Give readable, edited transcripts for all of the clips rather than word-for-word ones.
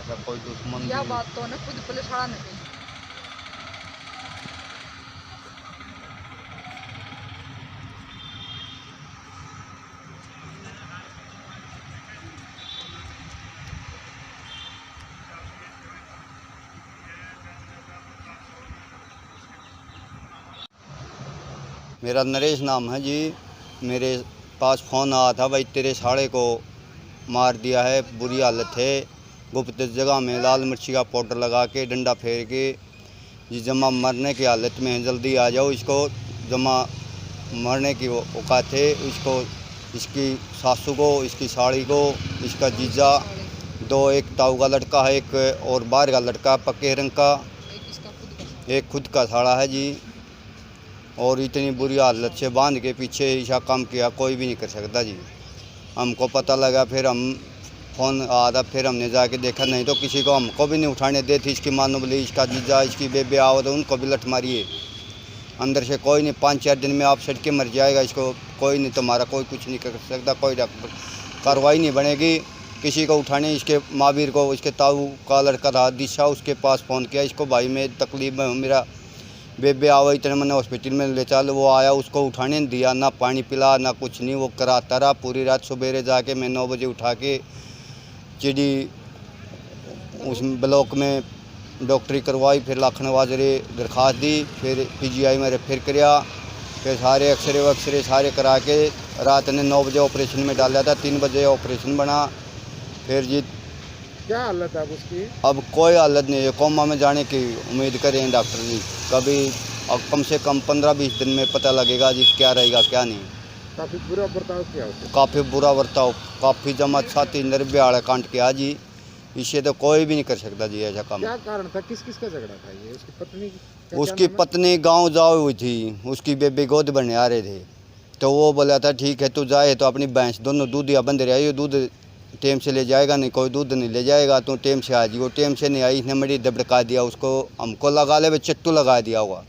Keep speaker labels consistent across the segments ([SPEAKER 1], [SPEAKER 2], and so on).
[SPEAKER 1] ऐसा कोई दुश्मन
[SPEAKER 2] यह
[SPEAKER 1] भी
[SPEAKER 2] बात तो ने खुद पुलिस वाला ने कही।
[SPEAKER 1] मेरा नरेश नाम है जी। मेरे पास फ़ोन आया था, भाई तेरे साड़े को मार दिया है, बुरी हालत है, गुप्त जगह में लाल मिर्ची का पाउडर लगा के डंडा फेर के जी जमा मरने की हालत में है, जल्दी आ जाओ। इसको जमा मरने की औकात है, इसको, इसकी सासू को, इसकी साड़ी को, इसका जीजा, दो, एक ताऊ का लड़का है, एक और बाहर का लड़का पक्के रंग का, एक खुद का साड़ा है जी। और इतनी बुरी हालत से बांध के पीछे ऐसा काम किया, कोई भी नहीं कर सकता जी। हमको पता लगा, फिर हम फ़ोन आया था, फिर हमने जाके देखा, नहीं तो किसी को हमको भी नहीं उठाने देती। इसकी मानो बोली, इसका जीजा, इसकी बेबे आओ तो उनको भी लठ मारिए। अंदर से कोई नहीं, 5-4 दिन में आप सड़ के मर जाएगा, इसको कोई नहीं, तुम्हारा कोई कुछ नहीं कर सकता, कोई कार्रवाई नहीं बनेगी किसी को उठाने। इसके महावीर को, इसके ताऊ का लड़का था दिशा, उसके पास फ़ोन किया, इसको भाई में तकलीफ में मेरा बेबे आओ, इतने मैंने हॉस्पिटल में ले चल। वो आया, उसको उठाने नहीं दिया, ना पानी पिला ना कुछ नहीं, वो कराता रहा पूरी रात। सवेरे जाके मैं 9 बजे उठा के चिड़ी उस ब्लॉक में डॉक्टरी करवाई, फिर लाखनवाज रे दरख्वास्त दी, फिर PGI में रेफर कराया, फिर सारे एक्सरे सारे करा के रात ने 9 बजे ऑपरेशन में डाला था, 3 बजे ऑपरेशन बना। फिर जी
[SPEAKER 3] क्या हालत है अब उसकी?
[SPEAKER 1] अब कोई हालत नहीं है, कोमा में जाने की उम्मीद करें डॉक्टर जी। कभी अब कम से कम 15-20 दिन में पता लगेगा जी क्या रहेगा क्या नहीं।
[SPEAKER 3] काफ़ी बुरा बर्ताव किया उसने।
[SPEAKER 1] काफ़ी बुरा बर्ताव, काफ़ी जमा छाती निर्भयाड़ कांड किया जी। इसे तो कोई भी नहीं कर सकता जी ऐसा काम।
[SPEAKER 3] क्या कारण था, किस किस का झगड़ा था ये? उसकी पत्नी का
[SPEAKER 1] उसकी
[SPEAKER 3] क्या नाम है?
[SPEAKER 1] पत्नी गांव जाओ हुई थी, उसकी बेबी गोद बनने आ रहे थे, तो वो बोला था ठीक है तू जाए, तो अपनी भैंस दोनों दूधिया बंद रही, दूध टेम से ले जाएगा, नहीं कोई दूध नहीं ले जाएगा, तो टेम से आ जी। वो टेम से नहीं आई, इसने मड़ी दबड़का दिया उसको, हमको लगा ले, चट्टू लगा दिया हुआ,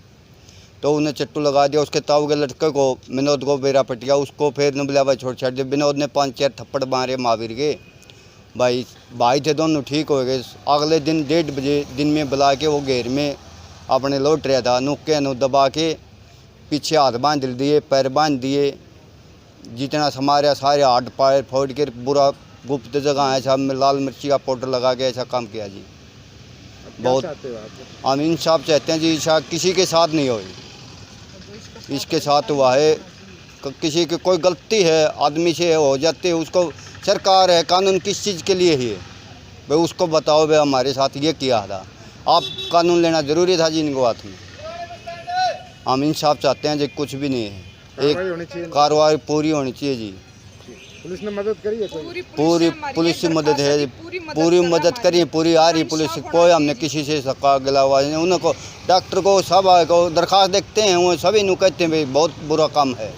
[SPEAKER 1] तो उन्हें चट्टू लगा दिया। उसके ताऊ के लड़के को, विनोद को बेरा पटिया, उसको फिर ने बोला भाई छोड़ छाड़ दिया। विनोद ने 5-4 थप्पड़ मारे महावीर के। भाई थे दोनों, ठीक हो गए। अगले दिन 1:30 बजे दिन में बुला के वो घेर में अपने लौट रहा था, नुक्के नु दबा के पीछे हाथ बांध दिए, पैर बांध दिए, जितना समारे सारे हाथ पैर फोड़ के पूरा गुप्त जगह ऐसा लाल मिर्ची का पाउडर लगा के ऐसा काम किया जी।
[SPEAKER 3] अब क्या
[SPEAKER 1] बहुत
[SPEAKER 3] चाहते हो आप?
[SPEAKER 1] हम इंसाफ चाहते हैं जी, ऐसा किसी के साथ नहीं हो, इसके साथ हुआ है। किसी की कोई गलती है आदमी से हो जाती है, उसको सरकार है, कानून किस चीज़ के लिए ही है भाई, उसको बताओ भाई हमारे साथ ये किया था, आप कानून लेना ज़रूरी था जी इनको हाथ में। हम इंसाफ चाहते हैं जी, कुछ भी नहीं है,
[SPEAKER 3] कार्रवाई होनी चाहिए।
[SPEAKER 1] एक कार्रवाई पूरी होनी चाहिए जी।
[SPEAKER 3] पुलिस ने मदद करी है कोई?
[SPEAKER 1] पूरी पुलिस से मदद है जी, पूरी मदद करिए, पूरी आ रही पुलिस। कोई हमने किसी से सका गिला हुआ नहीं, उनको डॉक्टर को सब को दरख्वास्त देखते हैं, वो सभी नु कहते हैं भाई बहुत बुरा काम है।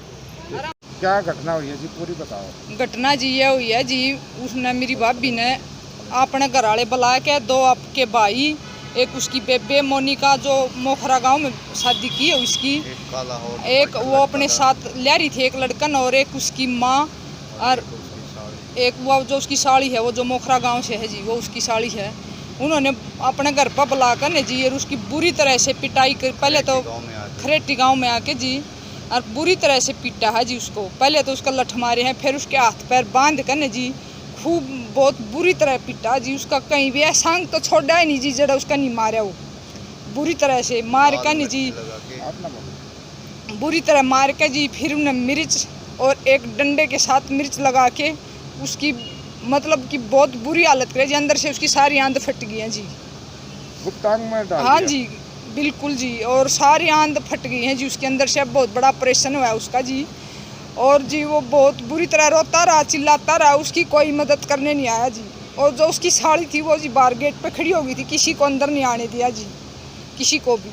[SPEAKER 3] क्या घटना हुई है जी, पूरी बताओ।
[SPEAKER 2] घटना जी ये हुई है जी, उसने मेरी भाभी ने अपने घर वाले बुला के, 2 आपके भाई, एक उसकी बेबे मोनिका जो मोखरा गांव में शादी की है उसकी, एक वो अपने साथ ले रही थी, एक लड़कन, और एक उसकी माँ, और एक वो जो उसकी साड़ी है, वो जो मोखरा गांव से है जी, वो उसकी साड़ी है। उन्होंने अपने घर पर बुला कर ने जी, और उसकी बुरी तरह से पिटाई कर, पहले तो खरेटी गांव में आके जी, और बुरी तरह से पीटा है जी उसको। पहले तो उसका लठ मारे हैं, फिर उसके हाथ पैर बांध कर ने जी खूब बहुत बुरी तरह पीटा जी। उसका कहीं भी सांग तो छोड़ा ही नहीं जी, जरा उसका नहीं मारा, वो बुरी तरह से मार कर नहीं जी, बुरी तरह मार के जी। फिर उन्हें मिर्च और एक डंडे के साथ मिर्च लगा के उसकी मतलब कि बहुत बुरी हालत करे जी, अंदर से उसकी सारी आंत फट गई है जी।
[SPEAKER 3] गुप्तांग में डाल
[SPEAKER 2] हाँ
[SPEAKER 3] दिया।
[SPEAKER 2] जी बिल्कुल जी, और सारी आंत फट गई हैं जी उसके अंदर से। बहुत बड़ा ऑपरेशन हुआ है उसका जी, और जी वो बहुत बुरी तरह रोता रहा, चिल्लाता रहा, उसकी कोई मदद करने नहीं आया जी। और जो उसकी साड़ी थी वो जी बाहर गेट पे खड़ी हो गई थी, किसी को अंदर नहीं आने दिया जी, किसी को भी।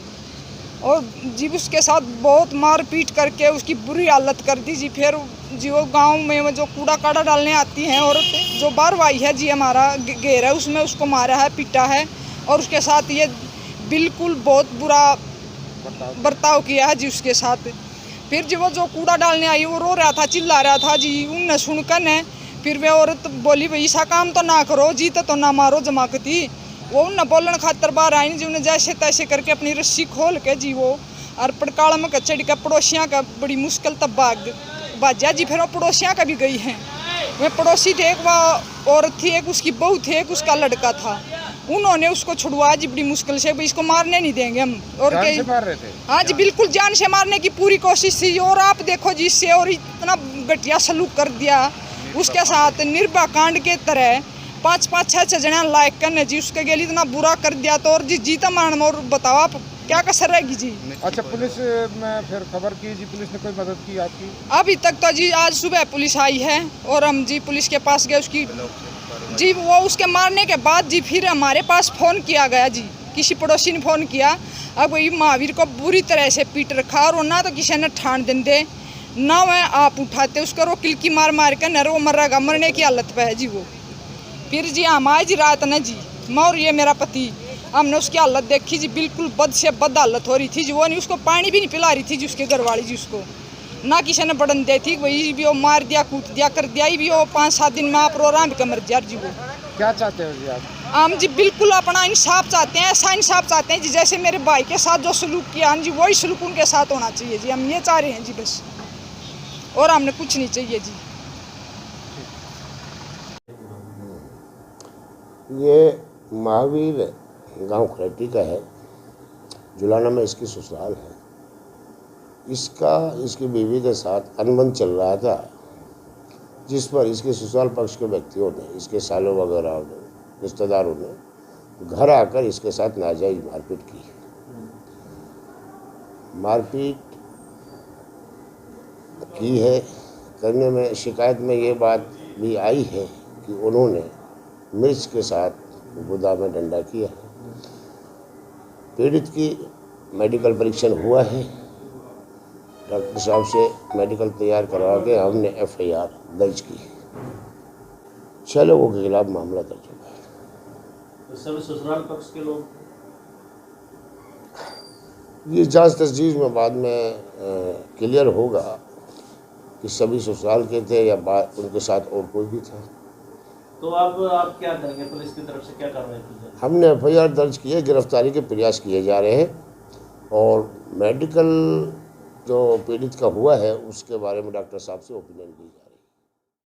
[SPEAKER 2] और जी उसके साथ बहुत मार पीट करके उसकी बुरी हालत कर दी जी। फिर जी वो गांव में जो कूड़ा काड़ा डालने आती हैं औरत, जो बारवाई है जी हमारा घेर है, उसमें उसको मारा है, पीटा है, और उसके साथ ये बिल्कुल बहुत बुरा बर्ताव किया है जी उसके साथ। फिर जी वो जो कूड़ा डालने आई वो रो रहा था, चिल्ला रहा था जी। उनने सुनकर ने फिर वे औरत बोली भाई ऐसा काम तो ना करो, जीते तो ना मारो जमाकती। वो न बोलन खातर बाहर आई जी, उन्हें जैसे तैसे करके अपनी रस्सी खोल के जी वो और पड़काला में कचड़ी का पड़ोसियाँ का बड़ी मुश्किल तब बाजा जी। फिर वो पड़ोसियाँ का भी गई हैं, वे पड़ोसी थे, एक वह औरत थी, एक उसकी बहू थी, एक उसका लड़का था। उन्होंने उसको छुड़वा जी बड़ी मुश्किल से, इसको मारने नहीं देंगे हम। और
[SPEAKER 3] जान से मार रहे थे?
[SPEAKER 2] हाँ जी बिल्कुल जान से मारने की पूरी कोशिश थी। और आप देखो जी इससे और इतना घटिया सलूक कर दिया उसके साथ, निर्भया कांड के तरह 5-5, 6-6 जना लायक करने जी उसके लिए इतना बुरा कर दिया। तो और जी जीता मारन और बताओ आप क्या कसर रहेगी जी।
[SPEAKER 3] अच्छा, पुलिस में फिर खबर की जी, पुलिस ने कोई मदद की आपकी?
[SPEAKER 2] अभी तक तो जी आज सुबह पुलिस आई है और हम जी पुलिस के पास गए, उसकी जी वो उसके मारने के बाद जी फिर हमारे पास फ़ोन किया गया जी, किसी पड़ोसी ने फ़ोन किया। अब वही महावीर को बुरी तरह से पीट रखा और ना तो किसी ने ठान देंदे ना वह आप उठाते उसको, वो किलकी मार मार कर न वो मरेगा, मरने की हालत पे है जी वो। फिर जी हम आए जी रात ने जी, मैं और ये मेरा पति, हमने उसकी हालत देखी जी, बिल्कुल बद से बद हालत हो रही थी जी। वो नहीं उसको पानी भी नहीं पिला रही थी जी उसके घरवाली जी, उसको ना किसी ने बढ़न दे थी। वही भी वो मार दिया, कूट दिया, कर दिया ही भी वो 5-7 दिन में आप आराम का मर जा जी वो।
[SPEAKER 3] क्या चाहते हो जी आप?
[SPEAKER 2] हम जी बिल्कुल अपना इंसाफ चाहते हैं, ऐसा इंसाफ चाहते हैं जी जैसे मेरे भाई के साथ जो सलूक किया हम जी वही सलूक उनके साथ होना चाहिए जी। हम ये चाह रहे हैं जी बस, और हमने कुछ नहीं चाहिए जी।
[SPEAKER 4] ये महावीर गांव खरेटी का है, जुलाना में इसकी ससुराल है। इसकी बीवी के साथ अनबन चल रहा था, जिस पर इसके ससुराल पक्ष के व्यक्तियों ने, इसके सालों वगैरह ने, रिश्तेदारों ने घर आकर इसके साथ नाजायज मारपीट की। मारपीट की है, करने में शिकायत में ये बात भी आई है कि उन्होंने मिर्च के साथ गुदा में डंडा किया है। पीड़ित की मेडिकल परीक्षण हुआ है, डॉक्टर साहब से मेडिकल तैयार करवा के हमने FIR दर्ज की है। 6 लोगों के खिलाफ मामला दर्ज हुआ है।
[SPEAKER 5] तो सब ससुराल पक्ष के लोग,
[SPEAKER 4] ये जांच तस्दीक में बाद में क्लियर होगा कि सभी ससुराल के थे या उनके साथ और कोई भी था।
[SPEAKER 5] तो अब आप क्या करेंगे? पुलिस की तरफ से क्या कार्रवाई की जाए?
[SPEAKER 4] हमने FIR दर्ज की है, गिरफ्तारी के प्रयास किए जा रहे हैं और मेडिकल जो पीड़ित का हुआ है उसके बारे में डॉक्टर साहब से ओपिनियन ली जाए।